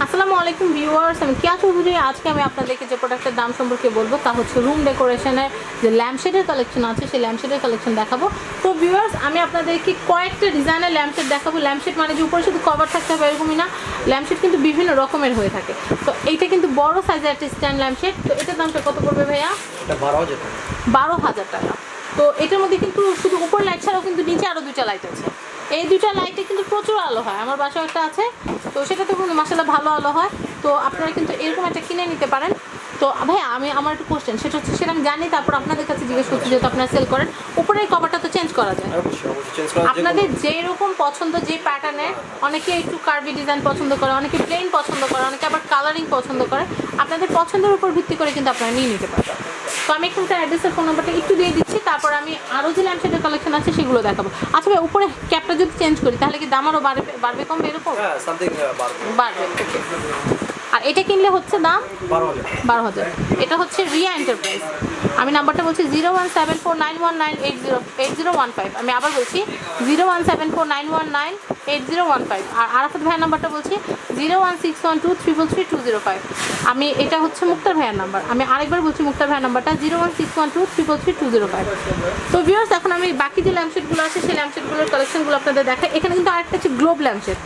আসসালামু আলাইকুম ভিউয়ার্স, আমি কিয়া চৌধুরী। আজকে আমি আপনাদেরকে যে প্রোডাক্টের দাম সম্পর্কে বলবো তা হচ্ছে রুম ডেকোরেশনের যে ল্যাম্পশেডের কালেকশন আছে সেই ল্যাম্পশেডের কালেকশন দেখাবো। তো ভিউয়ার্স, আমি আপনাদেরকে কয়েকটা ডিজাইনের ল্যাম্পশেড দেখাবো। ল্যাম্পশেড মানে যে উপরে শুধু কভার থাকতে হবে এরকমই না, ল্যাম্পশেড কিন্তু বিভিন্ন রকমের হয়ে থাকে। তো এইটা কিন্তু বড় সাইজের একটা স্ট্যান্ড ল্যাম্পশেড। তো এটার দামটা কত পড়বে ভাইয়া? 12,000 টাকা। তো এটার মধ্যে কিন্তু শুধু উপর লাইট ছাড়াও কিন্তু নিচে আরও দুইটা লাইট আছে। এই দুইটা লাইটে কিন্তু প্রচুর আলো হয়, আমার বাসায় একটা আছে, তো সেটাতে কিন্তু মাসাল্লাহ ভালো আলো হয়। তো আপনারা কিন্তু এরকম একটা কিনে নিতে পারেন। তো ভাইয়া আমার একটু কোশ্চেন, সেটা হচ্ছে সেটা আমি জানি, তারপর আপনাদের কাছে জিজ্ঞেস করছি, যেহেতু আপনারা সেল করেন, উপরের কভারটা তো চেঞ্জ করা যায় আপনাদের যেই রকম পছন্দ, যে প্যাটার্নের। অনেকে একটু কার্ভি ডিজাইন পছন্দ করে, অনেকে প্লেন পছন্দ করে, অনেকে আবার কালারিং পছন্দ করে। আপনাদের পছন্দের উপর ভিত্তি করে কিন্তু আপনারা নিয়ে নিতে পারেন। তো আমি এখানকার অ্যাড্রেসের ফোন নাম্বারটা একটু দিয়ে দিচ্ছি, তারপর আমি আরও যে ল্যাম্পশেডের কালেকশন আছে সেগুলো দেখাবো। আচ্ছা ভাই, উপরে ক্যাপটা যদি চেঞ্জ করি তাহলে কি দাম আরও বাড়বে কমবে এরকম? বাড়বে। আর এটা কিনলে হচ্ছে দাম 12,000। এটা হচ্ছে রিয়া এন্টারপ্রাইজ। আমি নাম্বারটা বলছি 01749198015। আমি আবার বলছি 01749198015। আর আরাফাত ভাইয়ের নাম্বারটা বলছি 01612333205। আমি এটা হচ্ছে মুক্তার ভাইয়ের নাম্বার। আমি আরেকবার বলছি মুক্তার ভাইয়ের নাম্বারটা 01612333205। তো ভিউয়ার্স, এখন আমি বাকি যে ল্যাম্পশেডগুলো আছে সেই ল্যাম্পশেডগুলোর কালেকশনগুলো আপনাদের দেখাই। এখানে কিন্তু আরেকটা হচ্ছে গ্লোব ল্যাম্পশেড।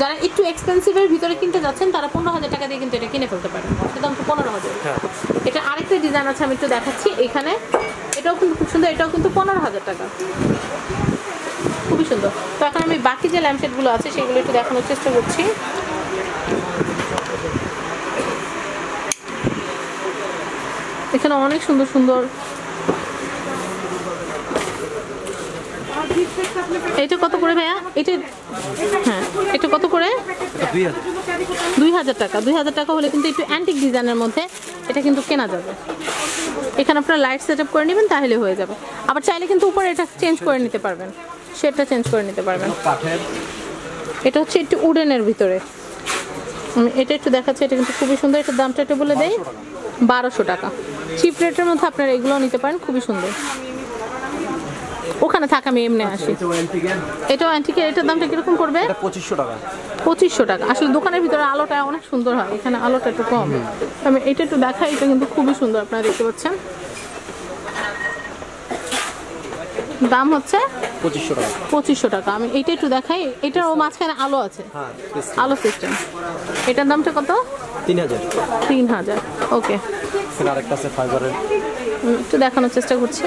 যারা একটু এক্সপেন্সিভের ভিতরে কিনতে যাচ্ছেন তারা 15,000 টাকা দিয়ে কিন্তু এটা কিনে ফেলতে পারেন। এটা দাম তো 15,000। এটা আরেকটা ডিজাইন আছে, আমি একটু দেখাচ্ছি। এখানে এটাও কিন্তু খুব সুন্দর, এটাও কিন্তু 15,000 টাকা, খুবই সুন্দর। তো এখন আমি বাকি যে ল্যাম্পশেডগুলো আছে সেগুলো একটু দেখানোর চেষ্টা করছি। এখানে অনেক সুন্দর সুন্দর। এটা কত করে ভাইয়া? এটা হ্যাঁ, এটা কত করে? 2,000 টাকা। 2,000 টাকা হলে কিন্তু একটু অ্যান্টিক ডিজাইনের মধ্যে এটা কিন্তু কেনা যাবে। এখানে আপনারা লাইট সেট আপ করে নেবেন তাহলে হয়ে যাবে। আবার চাইলে কিন্তু উপরে এটা চেঞ্জ করে নিতে পারবেন, সেটা চেঞ্জ করে নিতে পারবেন। এটা হচ্ছে একটু উডেনের ভিতরে। এটা একটু দেখাচ্ছে, এটা কিন্তু খুবই সুন্দর। এটার দামটা একটু বলে দেয়, 1200 টাকা। চিপ রেটের মধ্যে আপনারা এগুলো নিতে পারেন, খুবই সুন্দর। ওখানে থাকা আমি এমনি আসি। এটাও অ্যান্টিকের। এটার দামটা কিরকম পড়বে? 2500 টাকা। 2500 টাকা। আসলে দোকানের ভিতরে আলোটা অনেক সুন্দর হয়, এখানে আলোটা একটু কম। আমি এটা একটু দেখাই, এটা কিন্তু খুবই সুন্দর, আপনারা দেখতে পাচ্ছেন। দাম হচ্ছে 2500 টাকা। 2500 টাকা। আমি এইটা একটু দেখাই। এটার ও মাঝখানে আলো আছে, আলো সিস্টেম। এটার দামটা কত? 3,000। ওকে, আরেকটা আছে ফাইবারের, একটু দেখানোর চেষ্টা করছি।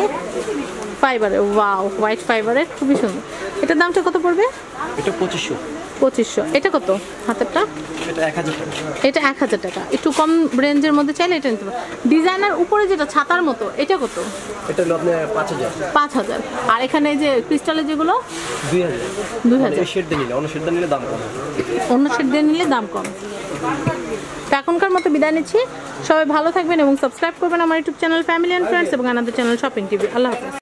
ফাইবারের, ওয়াও, হোয়াইট ফাইবারের, খুবই সুন্দর। এটার দামটা কত পড়বে? এটা 2500। 2500। এটা কত হাতেরটা? এটা 1000 টাকা। এটা 1000 টাকা। একটু কম রেঞ্জের মধ্যে চাইলে এটা নিতে পারবেন। ডিজাইনার উপরে যেটা ছাতার মতো, এটা কত? এটা হলো আপনার 5000। 5000। আর এখানে যে ক্রিস্টালের যেগুলো 2000। এই শেড দিয়ে নিলে, অন্য শেড দিয়ে নিলে দাম কম। অন্য শেড দিয়ে নিলে দাম কম। তো এখনকার মতো বিদায় নিচ্ছি। সবাই ভালো থাকবেন এবং সাবস্ক্রাইব করবেন আমার YouTube channel family and friends এবং আমাদের চ্যানেল শপিং টিভি। আল্লাহ হাফেজ।